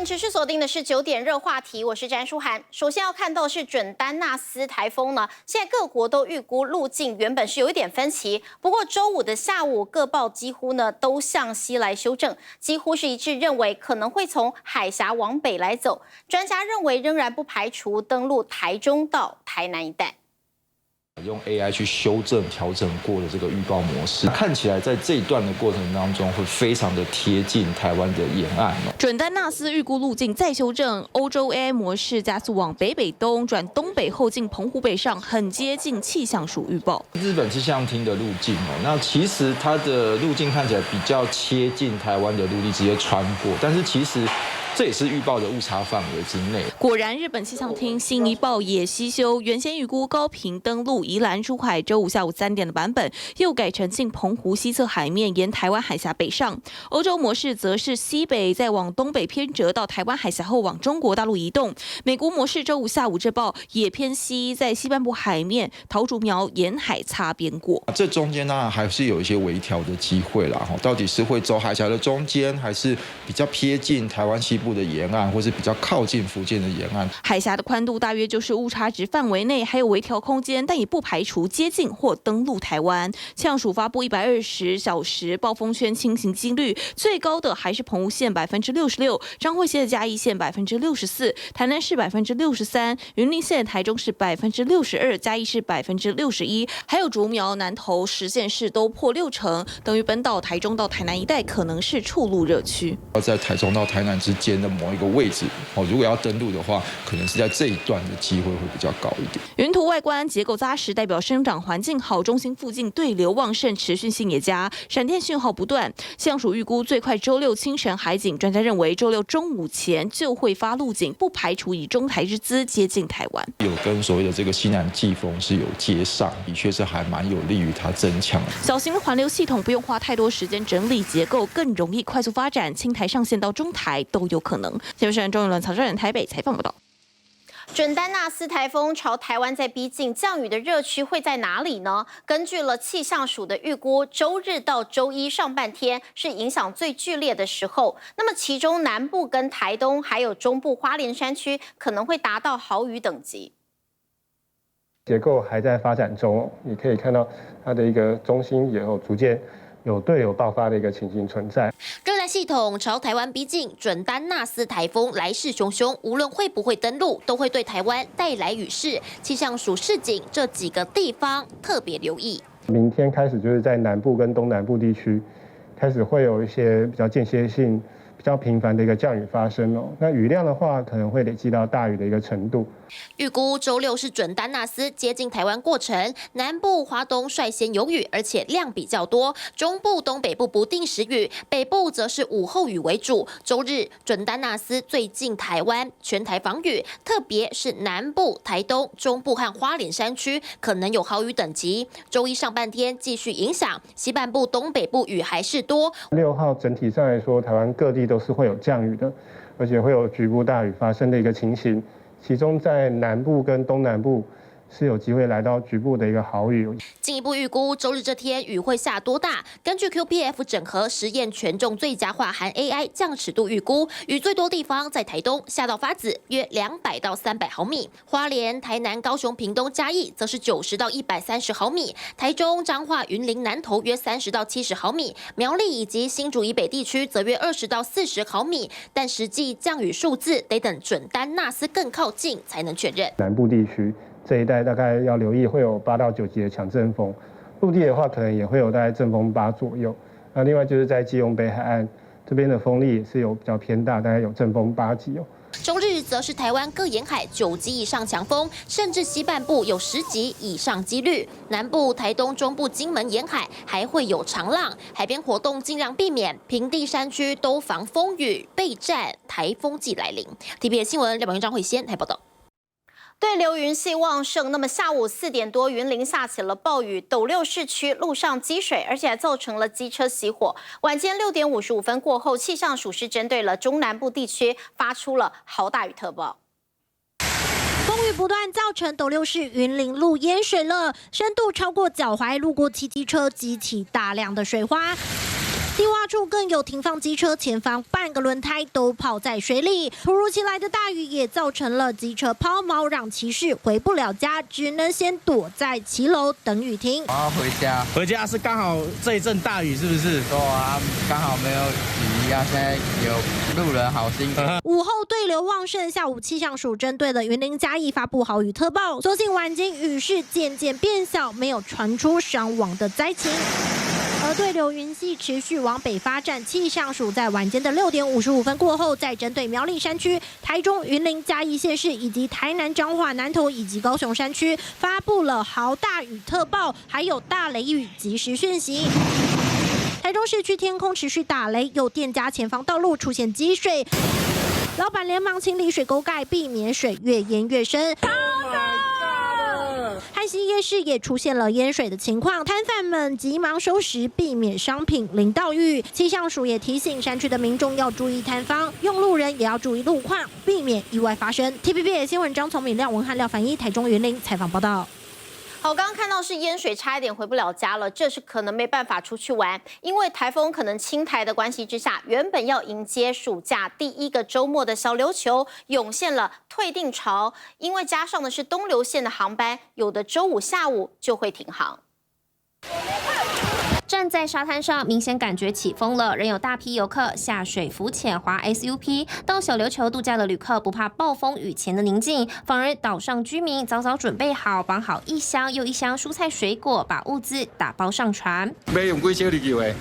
迎持续锁定的是9点热话题，我是詹淑涵。首先要看到的是准丹纳斯台风呢，现在各国都预估路径原本是有一点分歧，不过周五的下午各报几乎呢都向西来修正，几乎是一致认为可能会从海峡往北来走。专家认为仍然不排除登陆台中到台南一带。 用 AI 去修正、调整过的这个预报模式，看起来在这一段的过程当中，会非常的贴近台湾的沿岸哦。准丹纳斯预估路径再修正，欧洲 AI 模式加速往北北东转东北后进澎湖北上，很接近气象署预报。日本气象厅的路径哦，那其实它的路径看起来比较贴近台湾的陆地，直接穿过，但是其实。 这也是预报的误差范围之内。果然，日本气象厅新一报也西修，原先预估高屏登陆宜兰出海，周五下午3点的版本，又改成进澎湖西侧海面，沿台湾海峡北上。欧洲模式则是西北，再往东北偏折到台湾海峡后往中国大陆移动。美国模式周五下午这报也偏西，在西半部海面桃竹苗沿海擦边过。这中间当然还是有一些微调的机会啦，到底是会走海峡的中间，还是比较贴近台湾西部的沿岸，或是比较靠近福建的沿岸，海峡的宽度大约就是误差值范围内，还有微调空间，但也不排除接近或登陆台湾。气象署发布120小时暴风圈轻型几率，最高的还是澎湖县66%，彰化县的嘉义县64%，台南市63%，云林县、台中市62%，嘉义市61%，还有竹苗、南投10县市都破60%，等于本岛台中到台南一带可能是触陆热区。在台中到台南之间的某一个位置，如果要登陆的话，可能是在这一段的机会会比较高一点。云图外观结构扎实，代表生长环境好，中心附近对流旺盛，持续性也佳，闪电讯号不断。气象署预估最快周6清晨海警，专家认为周6中午前就会发路警，不排除以中台之姿接近台湾。有跟所谓的这个西南季风是有接上，的确是还蛮有利于它增强。小型的环流系统不用花太多时间整理结构，更容易快速发展，轻台上线到中台都有可能。新闻中永伦、曹昭仁台北采访报道。准丹纳斯台风朝台湾在逼近，降雨的热区会在哪里呢？根据了气象署的预估，周日到周一上半天是影响最剧烈的时候。那么其中南部跟台东还有中部花莲山区可能会达到豪雨等级。结构还在发展中，你可以看到它的一个中心也有逐渐。有队友爆发的一个情形存在。热带系统朝台湾逼近，准丹纳斯台风来势汹汹，无论会不会登陆，都会对台湾带来雨势。气象署示警这几个地方特别留意。明天开始就是在南部跟东南部地区，开始会有一些比较间歇性、比较频繁的一个降雨发生哦。那雨量的话，可能会累积到大雨的一个程度。预估周6是准丹纳斯接近台湾过程，南部、华东率先有雨，而且量比较多；中部、东北部不定时雨，北部则是午后雨为主。周日准丹纳斯最近台湾，全台防雨，特别是南部、台东、中部和花莲山区可能有豪雨等级。周一上半天继续影响，西半部、东北部雨还是多。6号整体上来说，台湾各地都是会有降雨的，而且会有局部大雨发生的一个情形。其中在南部跟东南部是有机会来到局部的一个豪雨。进一步预估周日这天雨会下多大？根据 QPF 整合实验权重最佳化含 AI 降尺度预估，雨最多地方在台东下到发子约200到300毫米，花莲、台南、高雄、屏东、嘉义则是90到130毫米，台中、彰化、云林、南投约30到70毫米，苗栗以及新竹以北地区则约20到40毫米，但实际降雨数字得等准丹纳斯更靠近才能确认。南部地区。这一带大概要留意会有8到9级的强阵风，陆地的话可能也会有大概阵风8左右。那另外就是在基隆北海岸这边的风力也是有比较偏大，大概有阵风8级哦。周日则是台湾各沿海9级以上强风，甚至西半部有10级以上几率。南部、台东、中部、金门沿海还会有长浪，海边活动尽量避免，平地山区都防风雨备战，台风季来临。TBS 新闻廖宝英、张慧仙台报道。对流云系旺盛，那么下午4点多，云林下起了暴雨，斗六市区路上积水，而且还造成了机车熄火。晚间6点55分过后，气象署是针对了中南部地区发出了豪大雨特报。风雨不断，造成斗六市云林路淹水了，深度超过脚踝，路过骑机车激起大量的水花。低洼处更有停放机车，前方半个轮胎都泡在水里。突如其来的大雨也造成了机车抛锚，让骑士回不了家，只能先躲在骑楼等雨停。我要回家是刚好这一阵大雨，是不是？对啊，刚好没有雨啊，现在有路人好心。午后对流旺盛，下午气象署针对了云林嘉义发布豪雨特报，所幸晚间雨势渐渐变小，没有传出伤亡的灾情。而对流云系持续往北发展，气象署在晚间的6点55分过后，再针对苗栗山区、台中、云林、嘉义县市以及台南、彰化、南投以及高雄山区发布了豪大雨特报，还有大雷雨即时讯息。台中市区天空持续打雷，有店家前方道路出现积水，老板连忙清理水沟盖，避免水越淹越深。汉西夜市也出现了淹水的情况，摊贩们急忙收拾，避免商品淋到雨。气象署也提醒山区的民众要注意摊方，用路人也要注意路况，避免意外发生。TVBS 新闻张从敏、廖文汉、廖凡一，台中云林采访报道。好，刚刚看到是淹水，差一点回不了家了，这是可能没办法出去玩，因为台风可能侵台的关系之下，原本要迎接暑假第1个周末的小琉球涌现了退订潮，因为加上的是东流线的航班，有的周五下午就会停航。站在沙滩上，明显感觉起风了，仍有大批游客下水浮潜、滑 SUP。到小琉球度假的旅客不怕暴风雨前的宁静，反而岛上居民早早准备好，绑好一箱又一箱蔬菜水果，把物资打包上船。要用几小日游的？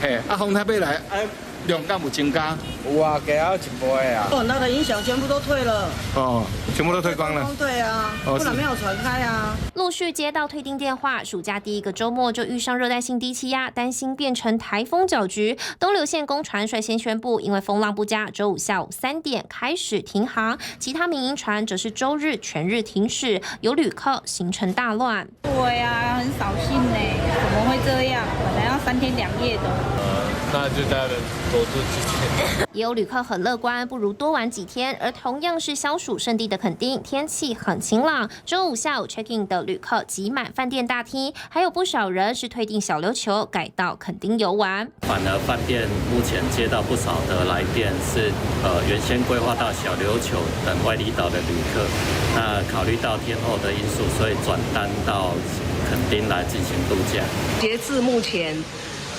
嘿，风台要来，量敢有增加？有啊，给到1倍啊。很大的影响，全部都退了。哦，全部都退光了。对啊，不然没有船开啊。陆续接到退订电话，暑假第1个周末就遇上热带性低气压，担心变成台风搅局。东流线公船率先宣布，因为风浪不佳，周五下午3点开始停航，其他民营船则是周日全日停驶，有旅客行程大乱。对啊，很扫兴呢，怎么会这样？本来要3天2夜的。那就大家多住几天。也有旅客很乐观，不如多玩几天。而同样是消暑圣地的垦丁，天气很晴朗。周五下午 check in 的旅客挤满饭店大厅，还有不少人是退订小琉球，改到垦丁游玩。反而饭店目前接到不少的来电，是原先规划到小琉球等外离岛的旅客，那考虑到天候的因素，所以转单到垦丁来进行度假。截至目前，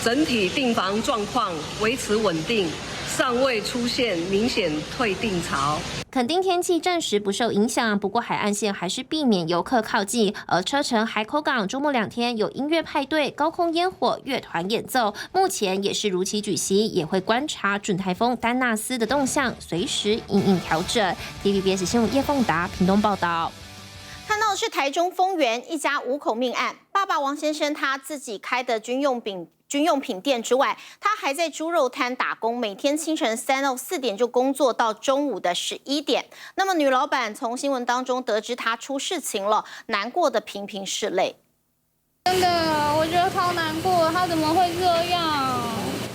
整体订房状况维持稳定，尚未出现明显退订潮。垦丁天气暂时不受影响，不过海岸线还是避免游客靠近。而车城海口港周末2天有音乐派对、高空烟火、乐团演奏，目前也是如期举行，也会观察准台风丹纳斯的动向，随时因应调整。TVBS 新闻叶凤达屏东报道。看到的是台中丰原一家5口命案，爸爸王先生他自己开的军用品店之外，他还在猪肉摊打工，每天清晨3到4点就工作到中午的11点。那么女老板从新闻当中得知他出事情了，难过的频频拭泪。真的，我觉得超难过，他怎么会这样？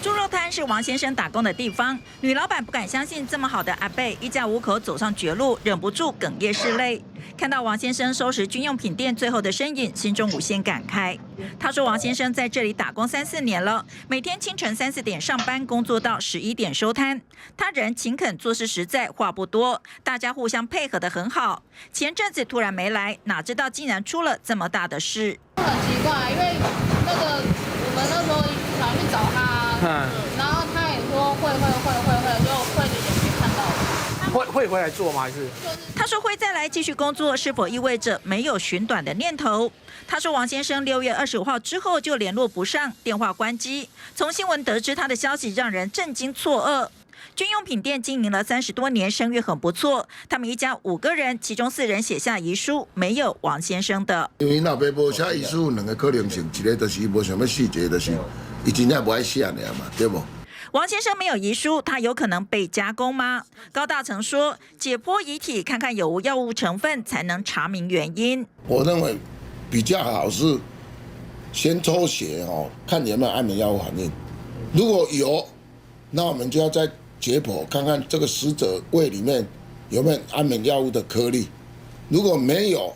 猪肉摊是王先生打工的地方，女老板不敢相信这么好的阿伯，一家5口走上绝路，忍不住哽咽拭泪。看到王先生收拾军用品店最后的身影，心中无限感慨。他说，王先生在这里打工3、4年了，每天清晨3、4点上班，工作到11点收摊。他人勤恳，做事实在，话不多，大家互相配合得很好。前阵子突然没来，哪知道竟然出了这么大的事。很奇怪，因为我们那时候想去找他，然后他也说会，就会的也没看到。会回来做吗？还是？他说会再来继续工作，是否意味着没有寻短的念头？他说王先生6月25号之后就联络不上，电话关机。从新闻得知他的消息，让人震惊错愕。军用品店经营了30多年，声誉很不错。他们一家5个人，其中4人写下遗书，没有王先生的。因为那边无写遗书，2个可能性，一个就是无什么细节，就是伊真正不爱写尔嘛，对不？王先生没有遗书，他有可能被加工吗？高大成说，解剖遗体看看有无药物成分，才能查明原因。我认为比较好是先抽血看有没有安眠药物反应。如果有，那我们就要再解剖看看这个死者胃里面有没有安眠药物的颗粒。如果没有，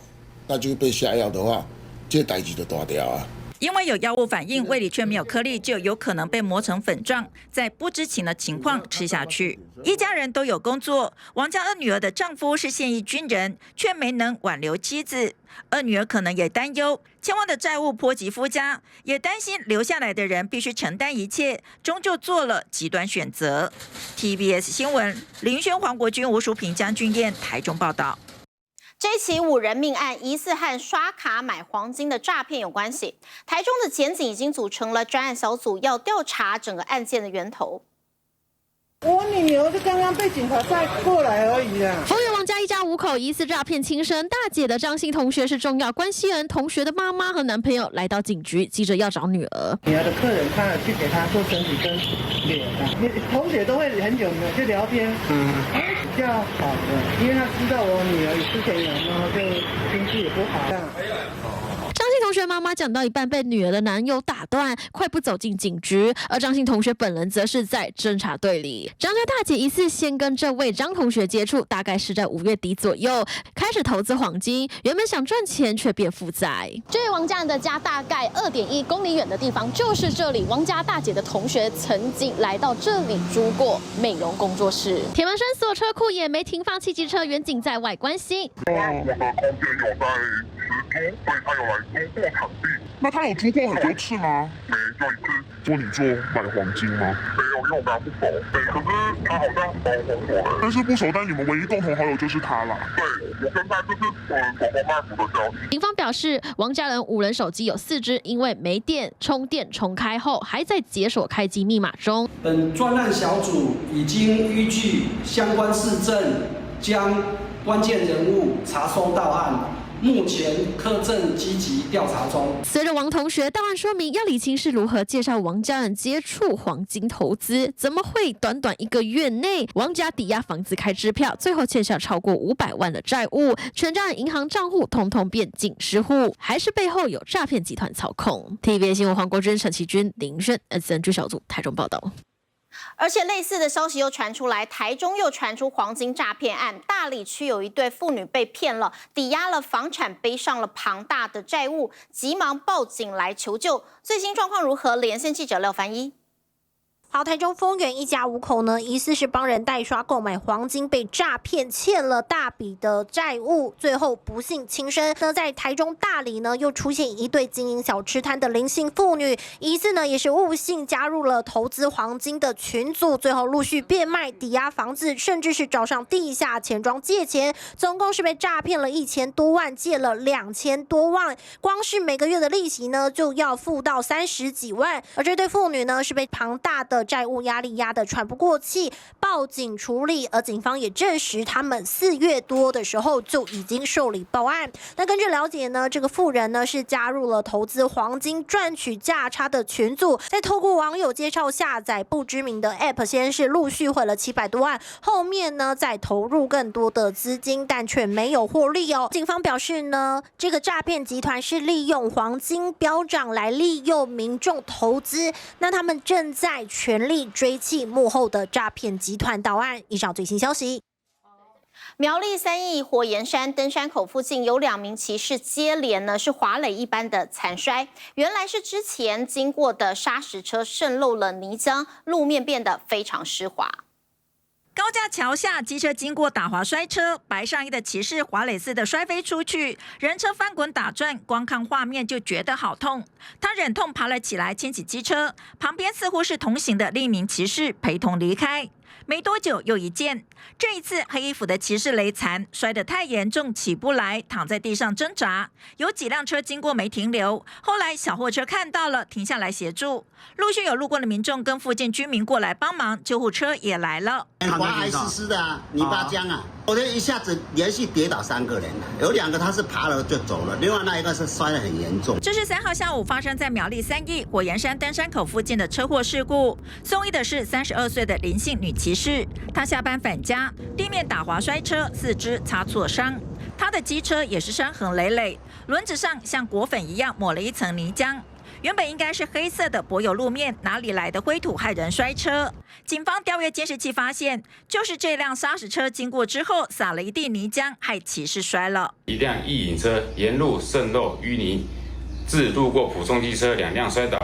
那就被下药的话，这代志就大条啊。因为有药物反应，胃里却没有颗粒，就有可能被磨成粉状，在不知情的情况吃下去。一家人都有工作，王家二女儿的丈夫是现役军人，却没能挽留妻子。二女儿可能也担忧，千万的债务波及夫家，也担心留下来的人必须承担一切，终究做了极端选择。TBS 新闻林轩、黄国军、吴淑平、江俊彦台中报道。这起5人命案疑似和刷卡买黄金的诈骗有关系。台中的检警已经组成了专案小组，要调查整个案件的源头。我女儿就刚刚被警察带过来而已啦。丰原王家一家5口疑似诈骗轻生，大姐的张姓同学是重要关系人，同学的妈妈和男朋友来到警局，急着要找女儿。女儿的客人他去给她做身体跟脸啊，同学都会很久没有去聊天，比较好的，因为他知道我女儿之前有，然后就情绪也不好。张姓同学妈妈讲到一半被女儿的男友打断，快步走进警局，而张姓同学本人则是在侦查队里。张家大姐疑似先跟这位张同学接触，大概是在5月底左右开始投资黄金，原本想赚钱却变负债。这位王家人的家大概2.1公里远的地方就是这里，王家大姐的同学曾经来到这里租过美容工作室。铁门栓锁车库也没停放汽机车，远景在外关心。因为我的空间有在施工，所以他有来租过场地。那他有租过很多次吗？没，就一次。说你做买黄金吗？没有，因为我跟他不熟。对，可是他好像蛮红火的。但是不熟，但你们唯一共同好友就是他啦。对，我跟他就是手工卖服的交情。警方表示，王家人5人手机有4只，因为没电充电重开后，还在解锁开机密码中。本专案小组已经依据相关事证，将关键人物查收到案。目前科正积极调查中。随着王同学到案说明，要理清是如何介绍王家人接触黄金投资，怎么会短短1个月内，王家抵押房子开支票，最后欠下超过500万的债务，全家人银行账户统统变警示户，还是背后有诈骗集团操控。TVB 新闻黄国军、陈其君、林轩 SNG 小组台中报道。而且类似的消息又传出来，台中又传出黄金诈骗案，大里区有一对妇女被骗了，抵押了房产，背上了庞大的债务，急忙报警来求救。最新状况如何？连线记者廖凡一。好，台中丰原一家5口呢，疑似是帮人代刷购买黄金，被诈骗，欠了大笔的债务，最后不幸轻生。那在台中大里呢，又出现一对经营小吃摊的林姓妇女，疑似呢也是误信加入了投资黄金的群组，最后陆续变卖、抵押房子，甚至是找上地下钱庄借钱，总共是被诈骗了1000多万，借了2000多万，光是每个月的利息呢就要付到30几万。而这对妇女呢是被庞大的债务压力压得喘不过气，报警处理，而警方也证实他们4月多的时候就已经受理报案。那根据了解呢，这个妇人呢是加入了投资黄金赚取价差的群组，再透过网友介绍下载不知名的 App， 先是陆续汇了700多万，后面呢再投入更多的资金，但却没有获利哦。警方表示呢，这个诈骗集团是利用黄金飙涨来利诱民众投资，那他们正在全力追缉幕后的诈骗集团到案。以上最新消息。苗栗3义火焰山登山口附近有2名骑士接连呢是滑垒一般的惨摔，原来是之前经过的砂石车渗漏了泥浆，路面变得非常湿滑。高架桥下，机车经过打滑摔车，白上衣的骑士滑垒似的摔飞出去，人车翻滚打转，光看画面就觉得好痛。他忍痛爬了起来，牵起机车，旁边似乎是同行的另一名骑士陪同离开。没多久又一件，这一次黑衣服的骑士雷残，摔得太严重起不来，躺在地上挣扎。有几辆车经过没停留，后来小货车看到了，停下来协助。陆续有路过的民众跟附近居民过来帮忙，救护车也来了。滑还湿湿的啊，泥巴浆啊！昨天一下子连续跌倒3个人，有2个他是爬了就走了，另外那一个是摔得很严重。这是3号下午发生在苗栗3义火焰山登山口附近的车祸事故。送医的是32岁的林姓女骑士，她下班返家，地面打滑摔车，4肢擦挫伤。她的机车也是伤痕累累，轮子上像裹粉一样抹了一层泥浆。原本应该是黑色的柏油路面，哪里来的灰土害人摔车？警方调阅监视器发现，就是这辆砂石车经过之后撒了一地泥浆，害骑士摔了。一辆1引车沿路渗漏淤泥，致路过普通机车2辆摔倒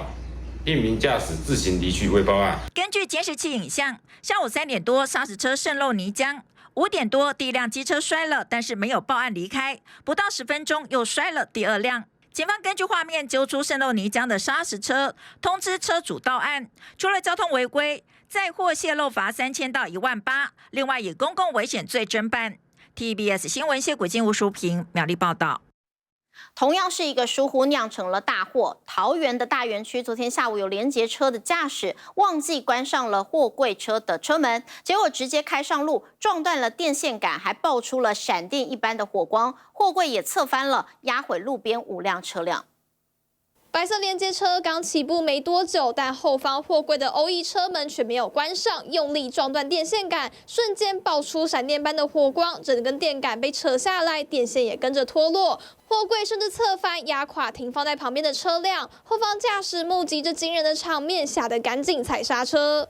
，1名驾驶自行离去未报案。根据监视器影像，下午3点多砂石车渗漏泥浆，5点多第一辆机车摔了，但是没有报案离开，不到10分钟又摔了第2辆。警方根据画面揪出渗漏泥浆的砂石车，通知车主到案。除了交通违规，载货泄漏罚3000到18000，另外以公共危险罪侦办。TBS 新闻谢国金、吴淑平苗栗报道。同样是一个疏忽酿成了大祸。桃园的大园区昨天下午有联结车的驾驶忘记关上了货柜车的车门，结果直接开上路，撞断了电线杆，还爆出了闪电一般的火光，货柜也侧翻了，压毁路边5辆车辆。白色连接车刚起步没多久，但后方货柜的OE车门却没有关上，用力撞断电线杆，瞬间爆出闪电般的火光，整根电杆被扯下来，电线也跟着脱落，货柜甚至侧翻，压垮停放在旁边的车辆。后方驾驶目击这惊人的场面，吓得赶紧踩刹车。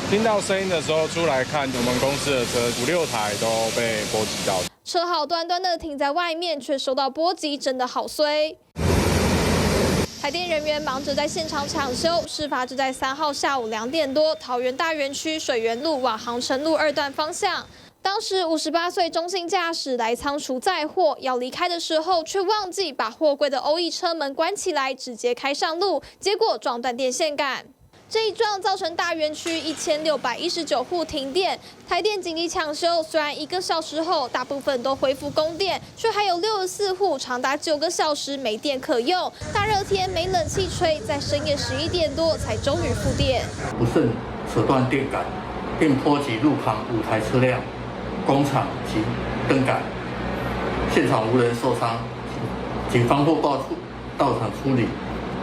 听到声音的时候出来看，我们公司的车5、6台都被波及到，车好端端的停在外面，却受到波及，真的好衰。台电人员忙着在现场抢修，事发就在3号下午2点多，桃园大园区水源路往航城路2段方向。当时58岁中性驾驶来仓储载货，要离开的时候却忘记把货柜的OE车门关起来，直接开上路，结果撞断电线杆。这一撞造成大园区1619户停电，台电紧急抢修，虽然1个小时后大部分都恢复供电，却还有64户长达9个小时没电可用。大热天没冷气吹，在深夜11点多才终于复电。不慎扯断电杆，并波及路旁5台车辆、工厂及灯杆，现场无人受伤，警方获报到场处理，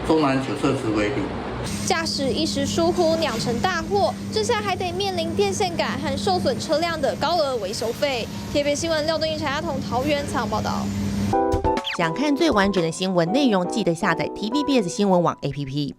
中南9测值为0。驾驶一时疏忽酿成大祸，这下还得面临电线杆和受损车辆的高额维修费。TVB 新闻廖敦义、陈亚彤桃园采访报道。想看最完整的新闻内容，记得下载 TVBS 新闻网 APP。